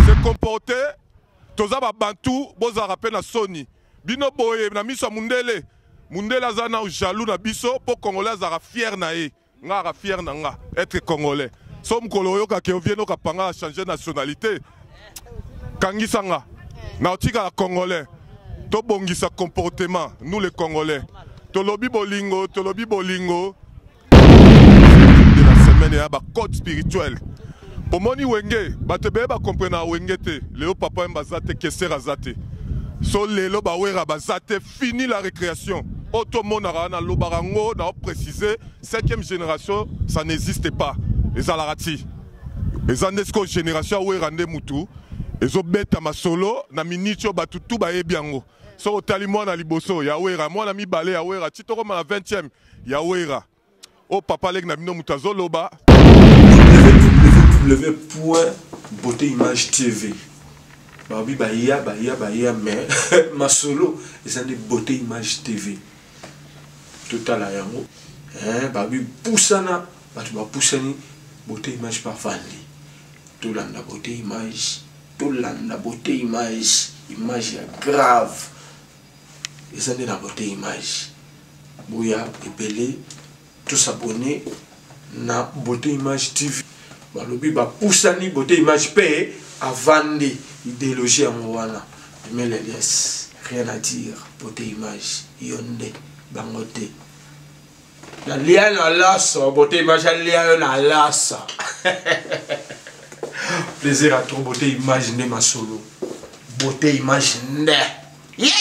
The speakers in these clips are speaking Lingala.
Se comporter, toza ba bantu, boza rappel na Sony. Bino boye na miso mundele. Mundele azana jaloux na biso pour Congolais azara fier na e. Nga ara fier na nga être Congolais. Som koloyo ka ke ovieno ka panga changer nationalité. Kangisanga. Na otika la Congolais. To bongisa comportement nous les Congolais. Tolobi bolingo, tolobi bolingo. De la semaine ya ba code spirituel. Pour moni wenge, batebe ba comprendre wenge te. Léo papa mbazate kesera zate. So lelo ba wera bazate fini la récréation. Otomonara na lobarango na préciser 5e génération ça n'existe pas. Les alarati. Les andesko génération wera nde mutu. Ezo beta masolo na minicho batutu ba ebiango. So otali mwana liboso ya wera mwana mibale ya wera titoko ma 20e ya wera. O papa leg na bino mutazo loba. www.beautéimage TV. Babi Bahia, mais ma solo, c'est une Beauté Image TV. Total à yango. Babi poussana, tu vas pousser Beauté Image par Fandi. Tout l'anda Beauté Image, tout l'anda Beauté Image, image grave. Et ça n'est la Beauté Image. Bouya et Pelé, tous s'abonner na Beauté Image TV. Balobi ba poussani Beauté Image paye à vendre idéologie à Mouana. Mais les yes, rien à dire. Beauté Image, Yonde, Bangote. La liane à l'as, Beauté Image, la liane à l'as. Plaisir à toi, Beauté Image, ne ma solo. Beauté Image, ne. Yeah,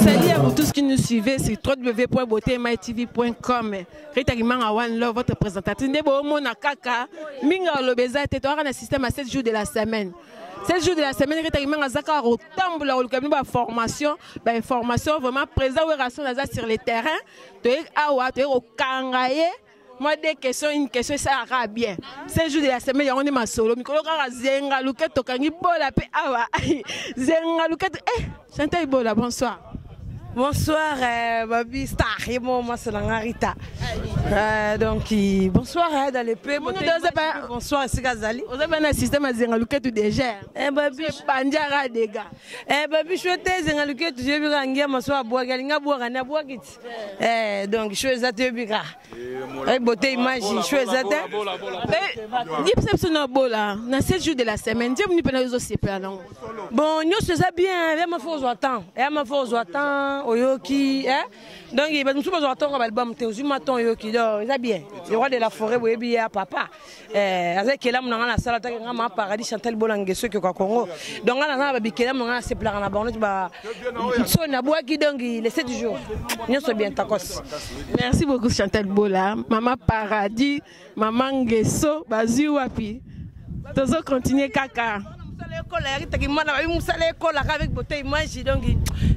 Salut à vous tous qui nous suivez sur www.beautéimage.tv.com. Rétalement à One Love, votre présentatrice. Nebo Mona Kaka, Minga Lobeza, tu auras un système à 7 jours de la semaine. 7 jours de la semaine, rétalement à Zaka au temple, au formation, formation vraiment présent sur les terrains. Tu es à tu es au Kangaye. Moi, des questions, une question, ça ira bien. 5 jours de la semaine, on est ma solo. Mikolo kara zenga luket tokangi bola pe awa. Zenga luket. Chantal Bola, bonsoir. Bonsoir, Babi Star, et moi c'est Langarita. Donc, bonsoir dans les pays. Bonsoir, c'est Gazali. Vous avez un système à Zengaluket déjà. Babi, Bandiara des gars. Babi, je suis Zengaluket, je vais vous bonsoir, Boagalinga, Boagana, Boagit. Donc, je suis Zate Biga. Beauté Image, je suis Zate. Dis-moi, c'est Bola. Dans 7 jours de la semaine, dis-moi, nous sommes aussi bien. Bon, nous sommes bien, il y a ma force attend. Il y a ma force attend. Oyoki, donc il va nous soumettre à ton album, tu es maton Oyoki, donc c'est bien. Le roi de la forêt, oui, bien papa. Avec qui là, on a la salle, on a paradis Chantal Bolangue, ceux qui au Congo. Donc on a biqué là, on a ces plans en abandon, bah, son aboua qui donc les 7 jours. Nous sommes bien tacos. Merci beaucoup Chantal Bola, maman paradis, maman Ngeso, Bazu Wapi. Tous continuer Kaka. Avec Beauté Image donc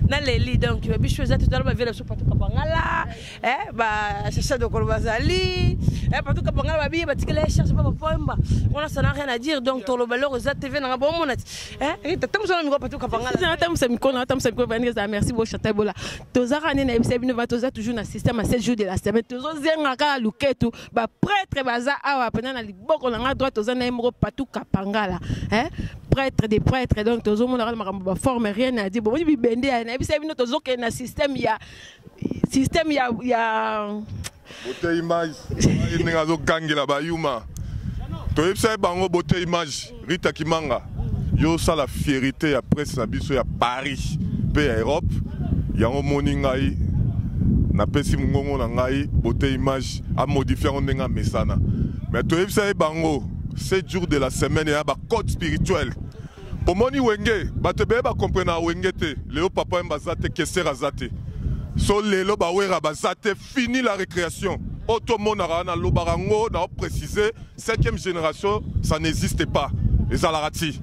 dans les lits donc je suis tout à l'heure la soupe tout kapangala chercher de Kolbazali partout kapangala babi batikela cherche pas poemba on a ça n'a rien à dire donc ton le valeur aux TV na bon monat tatam so na partout kapangala tatam sa miko merci beaucoup Chantal Bola tozara ne na ebisa bino toza toujours na système à 7 jours de la semaine tozo zenga ka luketu prêtre baza awa pena na liboko na droite toza na emro partout kapangala prêtres, donc tous on a ma forme rien à dire. Bon, il bende et puis c'est notre zoke na système il y a beauté image. Il n'y a pas gangi la bayuma. To yebisa bango beauté image. Rita Kimanga. Yo ça la fierté à presse na biso ya Paris, pe à Europe. Yango moningai na pesi mungongo na ngai beauté image a modifier ndenga mesana. Mais to yebisa bango 7 jours de la semaine ya ba code spirituel. Pour moni wenge, bato be ba comprendre wenge te. Leo papa mbazate kesera zate. So lelo ba wera bazate fini la récréation. Otomonara na lobarango na préciser 5e génération ça n'existe pas. Ezalarati.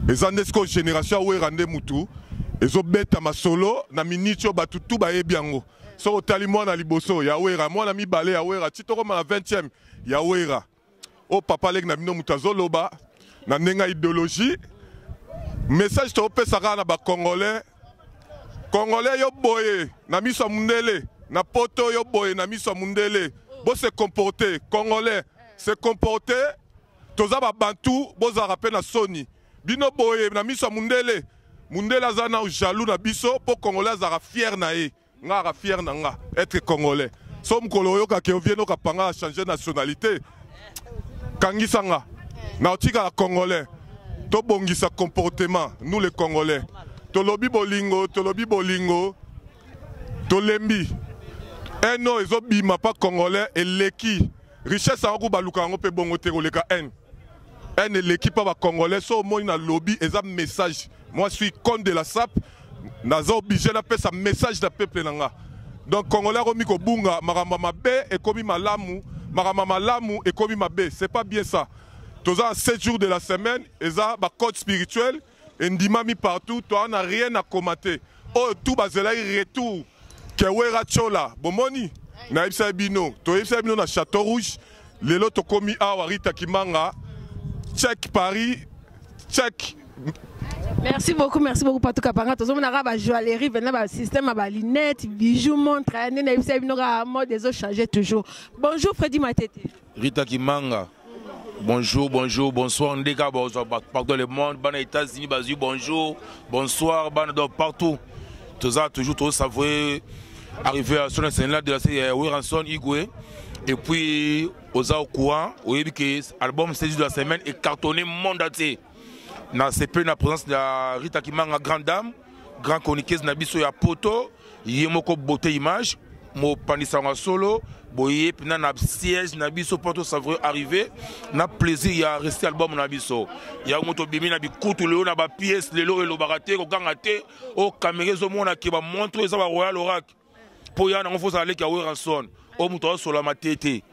Ezanesko génération wera nde mutu. Ezobeta masolo na minicho batutu ba ebiango. So otali mwana liboso ya wera mwana mibale ya wera titoko ma 20e ya wera. O papa leg na bino mutazo loba na nenga idéologie. Message to pesaka na ba congolais. Congolais yo boye na miso mundele na poto yo boye na miso mundele. Bo se comporter congolais se comporter toza ba bantu boza rappel na soni. Bino boye na miso mundele. Mundela zana jaloux na biso po congolais za fier na e. Nga fier na nga être congolais. Som koloyo ka ke vieno ka panga changer nationalité. Kangisanga na otika congolais to bongisa comportement nous les congolais to lobi bolingo to lembi eno ezobima pas congolais eleki richesse a ko baluka ngo pe bongo te koleka en eleki pa ba congolais so moi na lobby eza message moi je suis contre de la SAP nazo obligé na pesa message da peuple nanga donc congolais romi ko bunga maramba mabe e komi malamu Maramamalamu et Komi Mabe, c'est pas bien ça. Tous les 7 jours de la semaine, ils ont un code spirituel, et ndimami partout, toi on n'a rien à commenter. Oh, tout bazela retour. Kewera chola, bomoni, na ibsa bino, to ibsa bino na Château Rouge, lelo to komi awa Rita Kimanga, check Paris, check. Merci beaucoup Patou Kapanga. Tous on a ba joaillerie, venez ba système ba lunettes, bijoux, montres, na ibsa bino ga mode des autres changer toujours. Bonjour Freddy Matete. Rita Kimanga. Bonjour, bonsoir, Ndeka, partout le monde, ban États-Unis, bonjour, bonsoir, ban partout. Tout ça, toujours, tout ça, vous arriver à son scène là de la Wiranson Igwe. Et puis, aux au courant, vous voyez que l'album 16 de la semaine est cartonné monde entier. Dans la présence de Rita Kimanga, grande dame, grand chroniqueuse, Nabiso ya Poto, Yemoko Beauté Image, Mo Panisanga Solo. Boye puis na siège na biso porto ça vrai arriver na plaisir il y a resté album na biso il y a moto bimi na bikutu leo na ba pièce lelo elo baraté ko gangate o caméra zo mona ki ba montre ça ba Royal Orac pour ya na on faut aller ki awe ranson o moto so la matete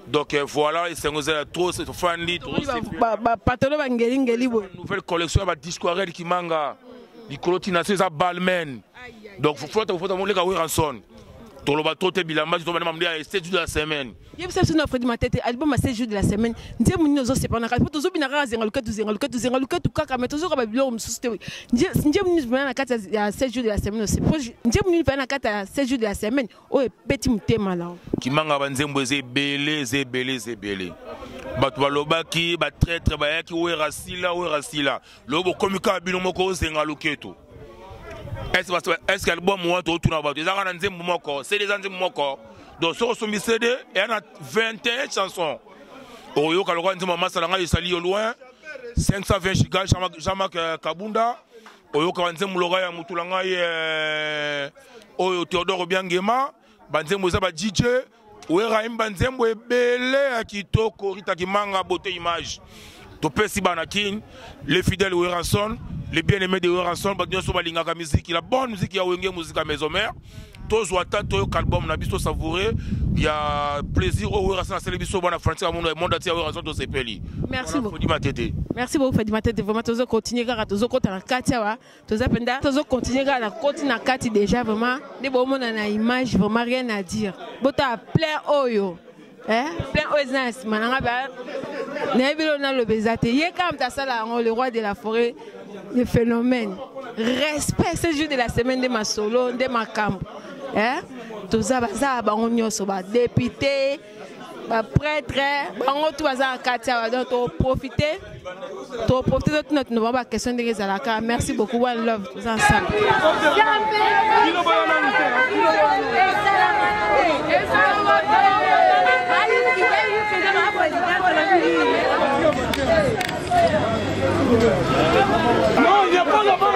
donc voilà et c'est trop c'est friendly trop ba patolo ba ngeli bo nouvelle collection ba discourel qui manga di colotina c'est ça balmen donc faut mon les ka awe ranson tout le bateau te bilamba tu vas me 7 jours de la semaine. Il y a une offre de ma tête album à 7 jours de la semaine. Ndiye munino zo c'est pas na kati tozo binara zenga luka kaka mais tozo ka bilo msuste. Ndiye munino na kati ya 7 jours de la semaine c'est proche. Ndiye munino na kati ya 7 jours de la semaine o petit mutema là. Kimanga banzembo belé. Batu balobaki ba traître ba yaki o rasila. Lobo komika bino moko zenga luketo. Est-ce que l'album moi tout na ba des arana nzembo moko c'est des nzembo moko donc sur son CD et on a 21 chansons oyo kaloko nzembo masala nga isali au loin 520 gigas Jean-Marc Kabunda oyo ka nzembo loga ya mutulanga oyo Théodore Biangema banzembo za ba DJ oyo imba nzembo ebele ya kitoko Rita Kimanga Beauté Image to pesi banakin les fidèles oyo ranson les bien-aimés de Ranson, la musique, la bonne musique, il y a une musique à maison mère. Tous les albums, on a visto savourer. Il y a plaisir au Ranson, c'est le biso bon à France, à mon monde entier au Ranson de ces pays. Merci beaucoup. Merci beaucoup, Fadi Matete. Vraiment, tous les continuer à tous les côtés à Katia, tous les continuer à la côte na Kati déjà vraiment. Des bons moments dans l'image, vraiment rien à dire. Bota plein oyo. Plein oisance, mananga ba. Nebilo na lobezate. Yé comme ta sala, le roi de la forêt. Le phénomène. Respect, c'est le jour de la semaine de ma solo, de ma camp. Tout ça, on y député, prêtre, on tout ça, donc profiter. to profiter de notre nouvelle question de Zalaka. Merci beaucoup, one love, tous ensemble. Non, il n'y a pas là-bas.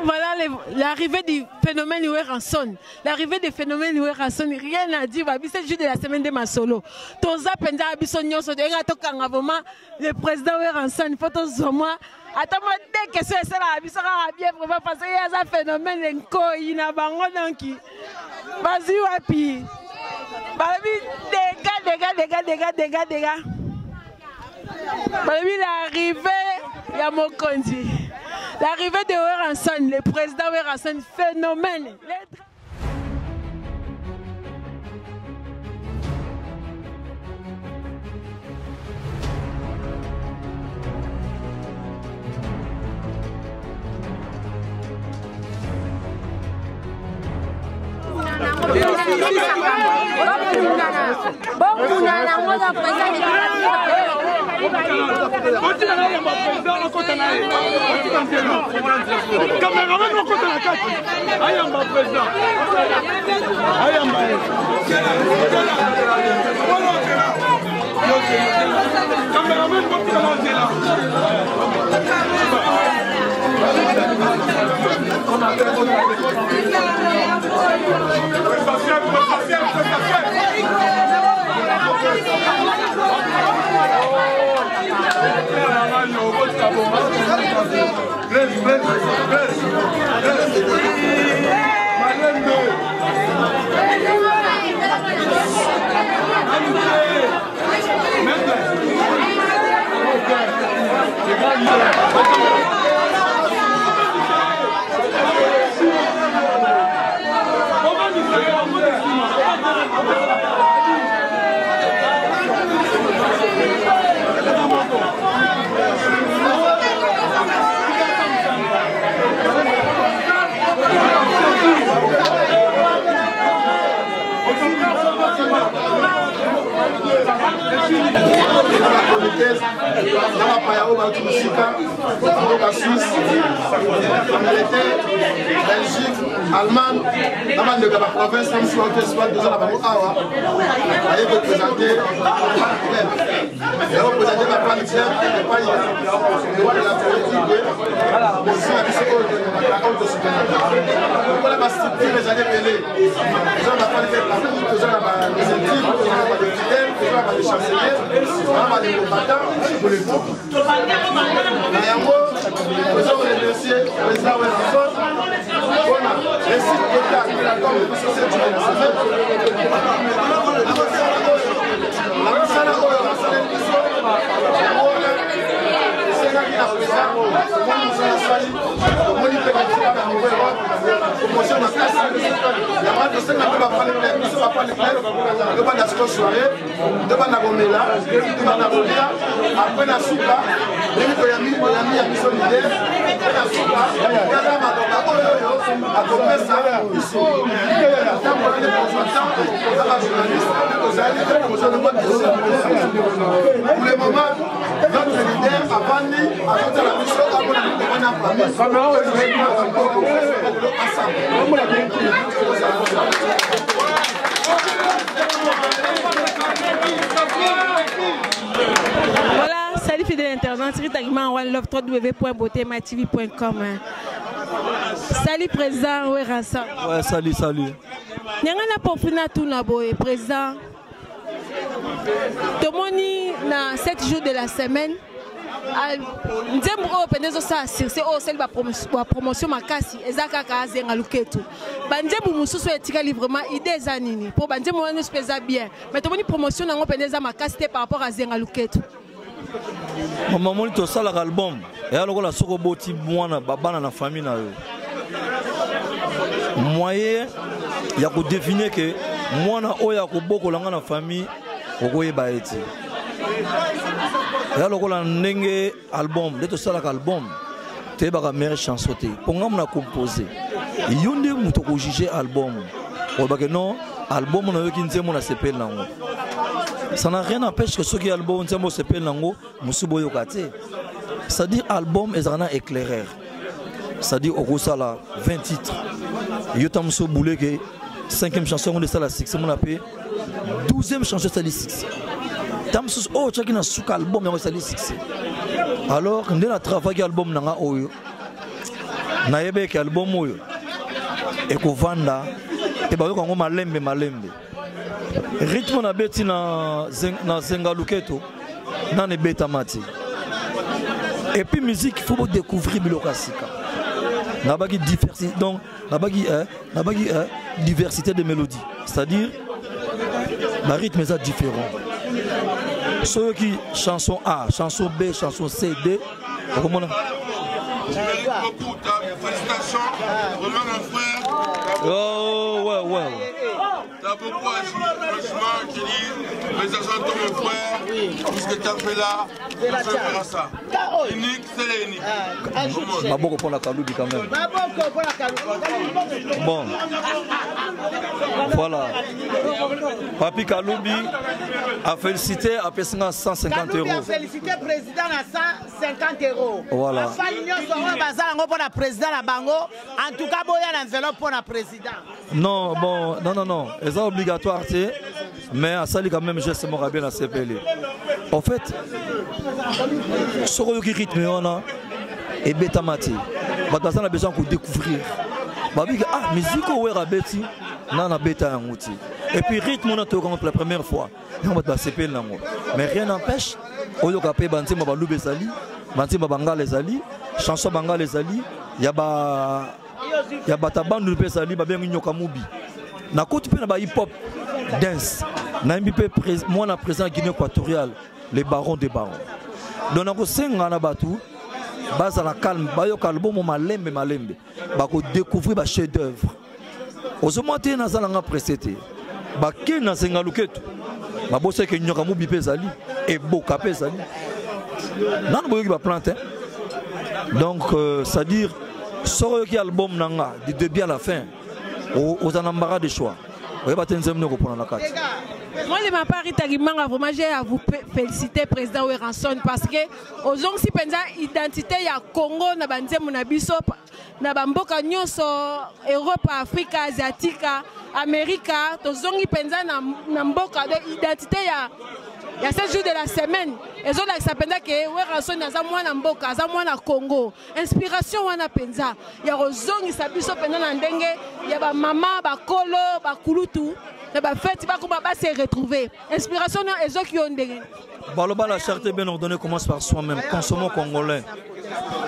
Voilà l'arrivée du phénomène Ranson. L'arrivée du phénomène Ranson, rien à dire. C'est le jour de la semaine de Masolo. Toza Penza Abissonio, le président Ranson, il faut tous moi. Attends-moi, dès que c'est ça, il sera bien parce qu'il y a un phénomène, il y a un banque. Vas-y, Wapi. Dégâts. L'arrivée, il y a Mokondi. L'arrivée de Ranson, le président Ranson, phénomène. Belgique, Allemagne, de la province, comme si on était soit deux ans à Awa, allez représenter la politique, de la politique, aussi la mission de voilà ma structure, les années pelées. Les gens n'ont pas fait la route, les gens n'ont pas des équipes, les gens n'ont pas des fidèles, les gens n'ont pas des chanceliers, les gens n'ont pas des combattants, pour les tout. Les gens ont les dossiers, les gens ont les choses. Voilà, les sites d'État qui l'accord de la société de la semaine. Pour le moment, notre leader a banni à la mission voilà, salut fidèle internaute, One Love www.beautématv.com. Salut président Ranson. Ouais, salut. Nyangana popuna tuna boye président. Tomoni na 7 jours de la semaine. nzembo oyo pene ezosala surse oyo osali bapromotion makasi eza kaka azenga luketu banzembo mosusu etikali vraiment ide eza nini mpo banzembo wana nyonso mpe eza bien mais tomoni promotion nango pene eza makasi te par rapport azenga luketu mamoni tosalaka album eya lokola soki oboti mwana babana na famille na yo moyen ya kodefine ke mwana oyo akobokolanga na famille okoyeba ye te eya lokola ndenge album nde tosalaka album toyebaka meilleure chanson te mpo ngamu na compose yo nde moto kojuge album oyebake non album nayoki nzembo na sepeli nango ça n'a rien n'empêche que ceux qui album nzembo sepeli nango mosusu boyoka te c'est-à-dire album ezalaka na éclaireur c'est-à-dire okosala 20 titres yo ta mosusu boule ke 5e chanson ngo desala succès mon appelé 12e chanson sali succès ta mosusu oyo otiaki na suka album yango esali succès alors nde na travaki album nanga oyo nayebeki album oyo ekovanda e bayoka yango malembe malembe rythme na beti na zenga luketo nana ebetama te et puis musique il faut découvrir biloko sika nabaki diversité donc nabaki diversité de mélodies c'est-à-dire le rythme est différent ceux qui chanson A chanson B chanson C D comment on félicitations vraiment mon frère oh ouais t'as beaucoup agi franchement je dis félicitations à ton frère tout ce que tu as fait là tu feras ça unique c'est l'unique maboko pour la Kaloubi quand même bon voilà Papi Kaloubi a félicité à Pessinga 150 euros. A félicité le président à 150 euros. Voilà. En tout cas, il y a l'enveloppe pour le président. Non, bon, non. C'est obligatoire, mais à ça, quand même, geste mon rabais dans CPL. En fait, ce qui rythme, on a et bêta mati. On a besoin de découvrir. Ah, musique ou rabeti, non, na bêta un outil. Et puis rythme on a tout pour la première fois. On va CPL nango. Mais rien n'empêche, au lieu qu'après banti ma balube zali, banti ma banga les ali, chanson banga les ali, yaba tabandu le zali, ba bien nyoka mubi. Na côté pe na ba hip hop dance. Na MBP moi na présent Guinée équatoriale, les barons des barons. Donc on senga na batu, base à la calme, ba yo album malembe ba ko découvrir ba chef d'œuvre. Ozomonté na zalanga précédé. Baki na zenga luketu babose ke nyoka mubi pezali et boka pezali nan boyoki ba plante donc c'est à dire soro ki album nanga du début à la fin aux anambara de choix oyeba tenzem ne ko pona na kati. Moi, les maparis Tagimanga, vraiment, j'ai à vous féliciter, président Weranson, parce que aux gens si pensa identité, il y a Congo, na banze monabiso, na bamboka nyonso, Europe, Afrique, Asiatique, Amérique, aux gens qui pensa na mboka de identité, il y a 7 jours de la semaine. Et zo la sapenda que Weranson na za mwana mboka, za mwana Congo. Inspiration wana pensa. Il y a aux gens qui sabiso pensa na ndenge, il y a ba maman, ba kolo, ba kulutu. Bah fait, comment se retrouver. Inspiration et ceux qui ont des. La charité bien ordonnée commence par soi-même. Consommons congolais.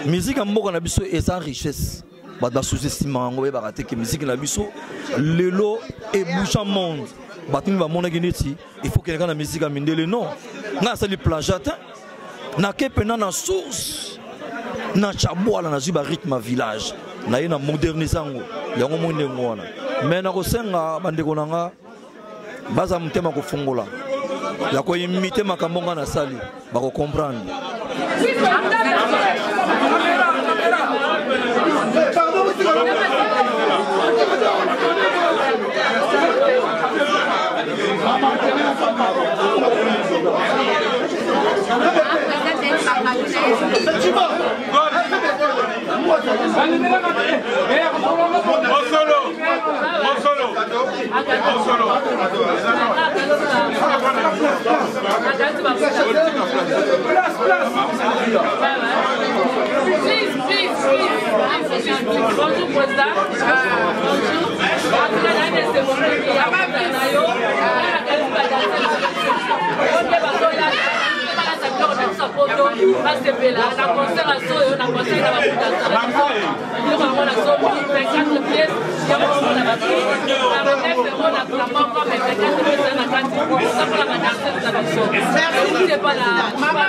Musique en Mboka Nabiso est sa richesse. Bah sous-estimant en Goé baraté que musique Nabiso, le lot est bouchant monde. Batim va mon aguineti. Il faut que quelqu'un la musique a mindé le nom. Na c'est le plagiat. Na kepena na source. Na chaboa la na zuba rythme village. Na yena modernisango. Yango monde ngona. Mais na kosenga bandeko nanga baza mutema kofungola ya ko imiter makambo nga na sali bako comprendre. Bonjour président. Bonjour. basepela na concert aso oyo na concert na bakuta biloko yango nasomi 24 pièces yango na baprix na 9 euros na moko mais 24 pièces na kati osakola badanser na biso merci c'est pas la mama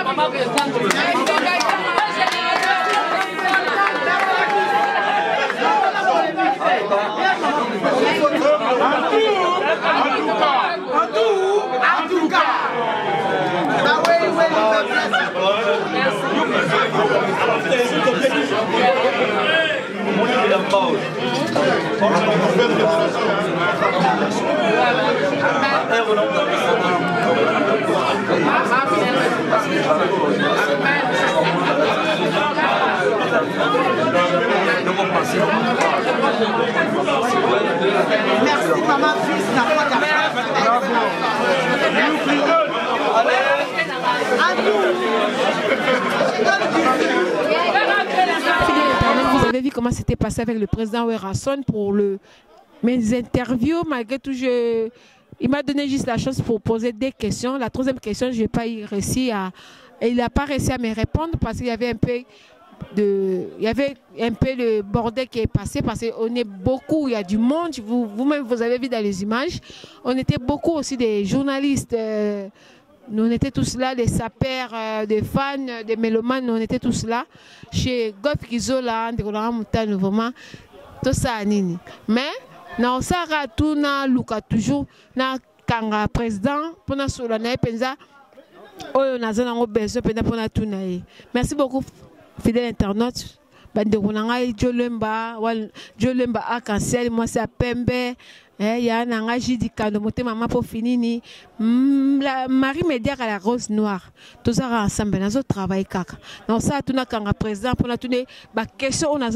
En tout cas. Ah oui, merci maman fils n'a pas Vous avez vu comment c'était passé avec le président Werrason pour mes interviews. Malgré tout, il m'a donné juste la chance pour poser des questions. La troisième question, je n'ai pas réussi à... Il n'a pas réussi à me répondre parce qu'il y avait un peu le bordel qui est passé parce qu'on est beaucoup, il y a du monde. Vous-même, vous avez vu dans les images. On était beaucoup aussi des journalistes. Nous, on était tous là, des sapeurs, des fans, des mélomanes, on était tous là. Chez Gof Kizola, vraiment, tout ça, nini. Mais, on s'est tout na Luka toujours, na Kanga président, pour na Solana, penza, on a besoin pour na tout naï. Merci beaucoup, fidèles internautes. Banderonanga, Jolemba Arc-en-Ciel, moi c'est à Pembe. Il y a un engagé qui a monté maman pour finir. Marie Média à la rose noire. Tout ça ensemble, nous avons travaillé. Donc ça, tout le président pour nous donner des questions on a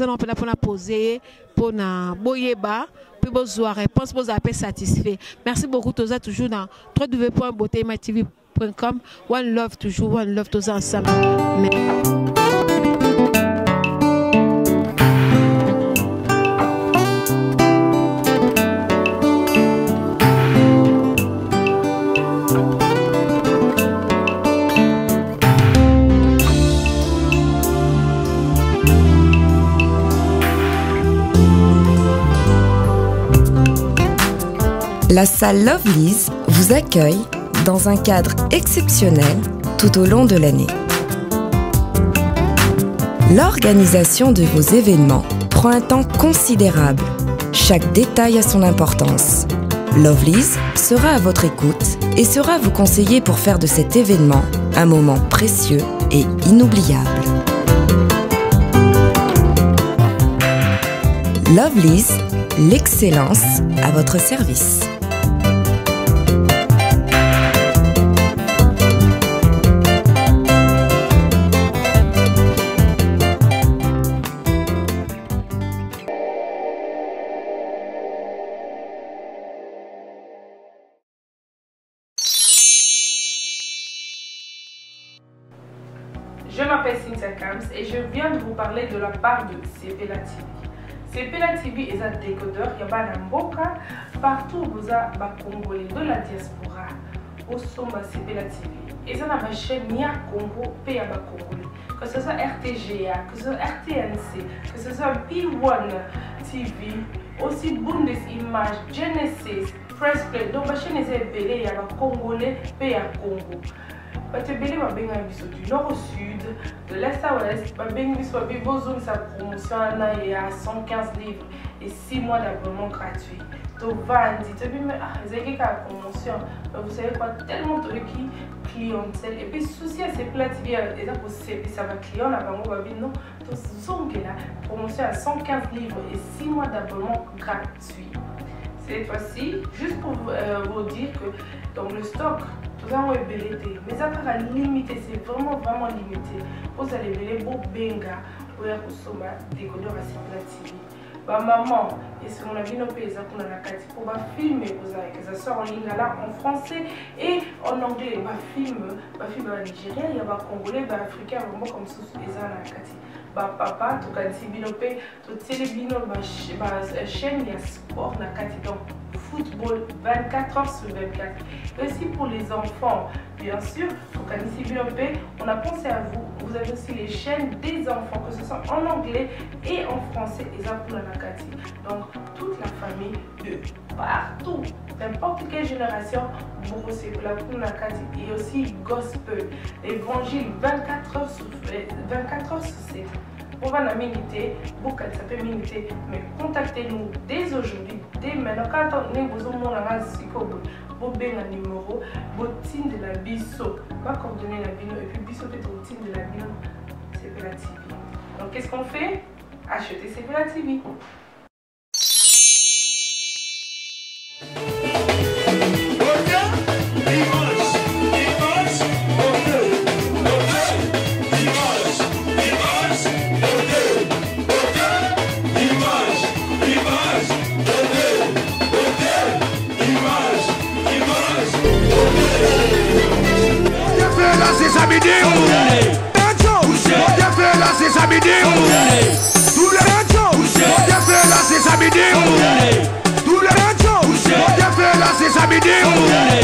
poser pour nous boyeba puis besoin réponse pour vous satisfait. Merci beaucoup tous ça toujours dans www.beautématv.com. One love toujours, one love tous ensemble. La salle Lovely's vous accueille dans un cadre exceptionnel tout au long de l'année. L'organisation de vos événements prend un temps considérable. Chaque détail a son importance. Lovely's sera à votre écoute et sera vous conseiller pour faire de cet événement un moment précieux et inoubliable. Lovely's, l'excellence à votre service. Je m'appelle Cynthia Kams et je viens de vous parler de la part de Sepela TV. Sepela TV est un décodeur, il y a un mboka partout où vous avez des Congolais de la diaspora. Au sommet Sepela TV. Et ça ma chaîne Nia Congo, pays à Congolais. Que ce soit RTGA, que ce soit RTNC, que ce soit P1 TV, aussi Bundesimage, Genesis, Press Play. Donc ma chaîne est belée, il y a des Congolais, pays à Congo. Batebele babenga biso du nord au sud, de l'est à l'ouest, babenga biso besoin sa promotion là il y a 115 livres et 6 mois d'abonnement gratuit. To vandi, to bime zeki ka promotion. Vous savez quoi, tellement de qui clientèle et puis souci à ces plates TV et ça pour ça va client là bango babino to zongela promotion à 115 livres et 6 mois d'abonnement gratuit. Cette fois-ci, juste pour vous dire que dans le stock nous avons ébélité, mais ça va limiter, c'est vraiment limité. Vous allez les beaux benga pour y consommer des décodeurs à Sepela TV. Ma maman, et si on a vu nos pays, pour filmer, ça sort en ligne là en français et en anglais. Ma film en Nigeria, il y a des Congolais, des Africains, vraiment comme ça, ils ont la Kati. Papa, tu as dit binope, tu as dit binope, chaîne, il y a sport, na Kati. Donc, football 24h sur 24. Et aussi pour les enfants, bien sûr, au Canisibi, on a pensé à vous. Vous avez aussi les chaînes des enfants, que ce soit en anglais et en français, et ça pour la Nakati. Donc, toute la famille de partout, n'importe quelle génération, vous aussi pour la Nakati. Et aussi gospel, évangile 24h sur 7. On va la miniter, beaucoup ça peut miniter, mais contactez-nous dès aujourd'hui, dès maintenant. Quand on est besoin de vous avez un numéro, vous de la biso, pas coordonner la bino, et puis biso peut-être au team de la bino, c'est la TV. Donc qu'est-ce qu'on fait? Acheter c'est la TV. Tout le